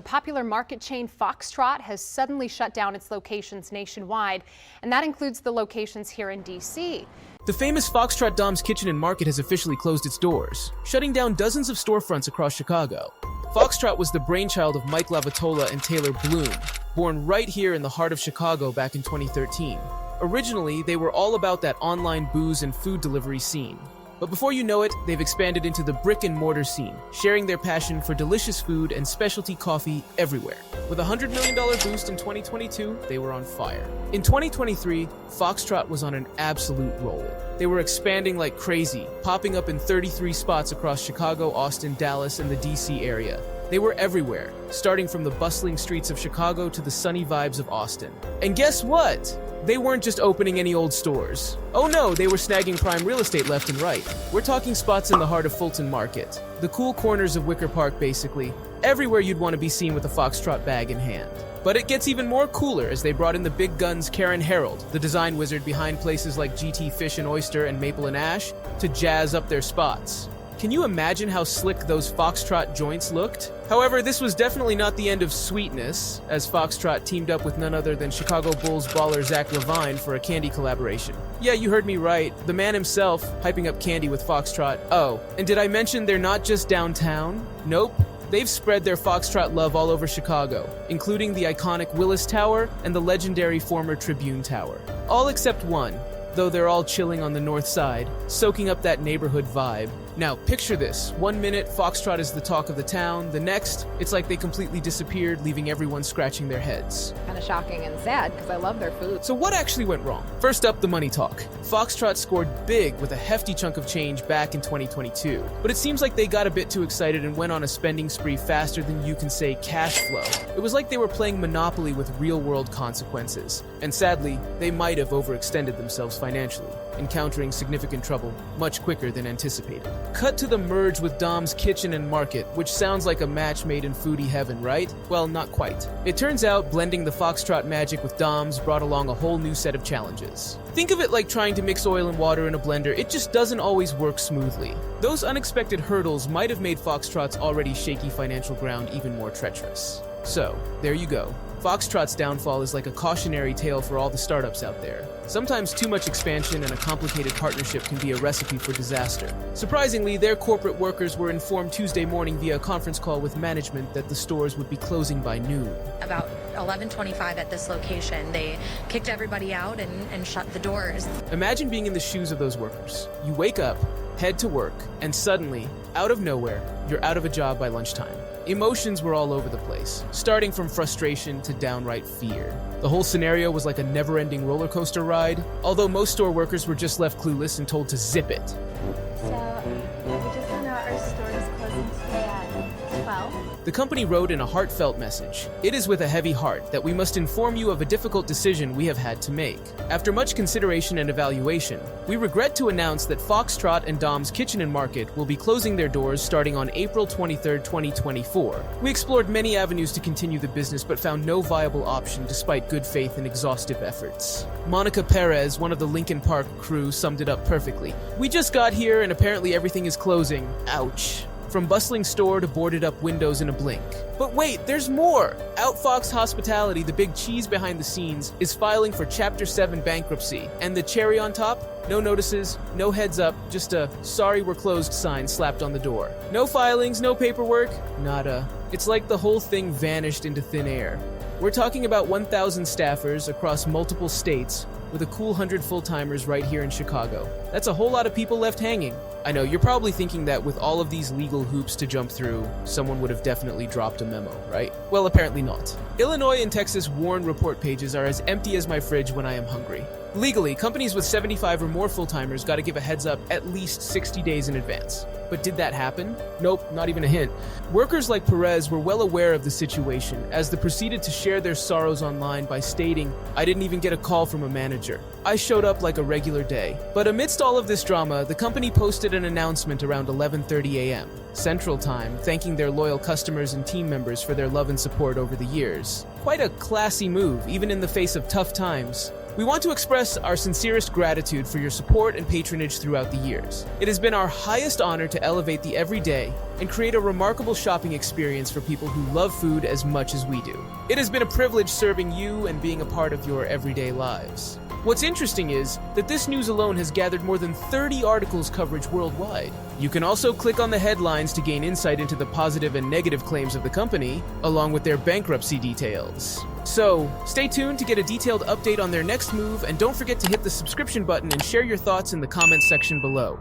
the popular market chain Foxtrot has suddenly shut down its locations nationwide, and that includes the locations here in D.C. The famous Foxtrot Dom's Kitchen and Market has officially closed its doors, shutting down dozens of storefronts across Chicago. Foxtrot was the brainchild of Mike Lavatola and Taylor Bloom, born right here in the heart of Chicago back in 2013. Originally, they were all about that online booze and food delivery scene. But before you know it, they've expanded into the brick-and-mortar scene, sharing their passion for delicious food and specialty coffee everywhere. With a $100 million boost in 2022, they were on fire. In 2023, Foxtrot was on an absolute roll. They were expanding like crazy, popping up in 33 spots across Chicago, Austin, Dallas, and the DC area. They were everywhere, starting from the bustling streets of Chicago to the sunny vibes of Austin. And guess what? They weren't just opening any old stores. Oh no, they were snagging prime real estate left and right. We're talking spots in the heart of Fulton Market, the cool corners of Wicker Park basically, everywhere you'd want to be seen with a Foxtrot bag in hand. But it gets even more cooler as they brought in the big guns Karen Harold, the design wizard behind places like GT Fish and Oyster and Maple and Ash, to jazz up their spots. Can you imagine how slick those Foxtrot joints looked? However, this was definitely not the end of sweetness, as Foxtrot teamed up with none other than Chicago Bulls baller Zach LaVine for a candy collaboration. Yeah, you heard me right. The man himself hyping up candy with Foxtrot. Oh, and did I mention they're not just downtown? Nope. They've spread their Foxtrot love all over Chicago, including the iconic Willis Tower and the legendary former Tribune Tower. All except one, though they're all chilling on the north side, soaking up that neighborhood vibe. Now, picture this. 1 minute, Foxtrot is the talk of the town. The next, it's like they completely disappeared, leaving everyone scratching their heads. Kind of shocking and sad, because I love their food. So what actually went wrong? First up, the money talk. Foxtrot scored big with a hefty chunk of change back in 2022. But it seems like they got a bit too excited and went on a spending spree faster than you can say cash flow. It was like they were playing Monopoly with real-world consequences. And sadly, they might have overextended themselves financially, encountering significant trouble much quicker than anticipated. Cut to the merge with Dom's Kitchen and Market, which sounds like a match made in foodie heaven, right? Well, not quite. It turns out blending the Foxtrot magic with Dom's brought along a whole new set of challenges. Think of it like trying to mix oil and water in a blender. It just doesn't always work smoothly. Those unexpected hurdles might have made Foxtrot's already shaky financial ground even more treacherous. So, there you go. Foxtrot's downfall is like a cautionary tale for all the startups out there. Sometimes too much expansion and a complicated partnership can be a recipe for disaster. Surprisingly, their corporate workers were informed Tuesday morning via a conference call with management that the stores would be closing by noon. About 11:25 at this location, they kicked everybody out and shut the doors. Imagine being in the shoes of those workers. You wake up, head to work, and suddenly, out of nowhere, you're out of a job by lunchtime. Emotions were all over the place, starting from frustration to downright fear. The whole scenario was like a never-ending roller coaster ride, although most store workers were just left clueless and told to zip it. So, we just found out our store is closing today at 12. The company wrote in a heartfelt message, "It is with a heavy heart that we must inform you of a difficult decision we have had to make. After much consideration and evaluation, we regret to announce that Foxtrot and Dom's Kitchen and Market will be closing their doors starting on April 23, 2024. We explored many avenues to continue the business but found no viable option despite good faith and exhaustive efforts." Monica Perez, one of the Lincoln Park crew, summed it up perfectly. "We just got here and apparently everything is closing. Ouch. From bustling store to boarded up windows in a blink. But wait, there's more! Outfox Hospitality, the big cheese behind the scenes, is filing for Chapter 7 bankruptcy. And the cherry on top? No notices, no heads up, just a "sorry we're closed" sign slapped on the door. No filings, no paperwork, nada. It's like the whole thing vanished into thin air. We're talking about 1,000 staffers across multiple states with a cool 100 full-timers right here in Chicago. That's a whole lot of people left hanging. I know, you're probably thinking that with all of these legal hoops to jump through, someone would have definitely dropped a memo, right? Well, apparently not. Illinois and Texas WARN report pages are as empty as my fridge when I am hungry. Legally, companies with 75 or more full-timers gotta give a heads up at least 60 days in advance. But did that happen? Nope, not even a hint. Workers like Perez were well aware of the situation as they proceeded to share their sorrows online by stating, "I didn't even get a call from a manager. I showed up like a regular day." But amidst all of this drama, the company posted an announcement around 11:30 a.m. Central Time, thanking their loyal customers and team members for their love and support over the years. Quite a classy move, even in the face of tough times. We want to express our sincerest gratitude for your support and patronage throughout the years. It has been our highest honor to elevate the everyday and create a remarkable shopping experience for people who love food as much as we do. It has been a privilege serving you and being a part of your everyday lives. What's interesting is that this news alone has gathered more than 30 articles coverage worldwide. You can also click on the headlines to gain insight into the positive and negative claims of the company, along with their bankruptcy details. So, stay tuned to get a detailed update on their next move, and don't forget to hit the subscription button and share your thoughts in the comments section below.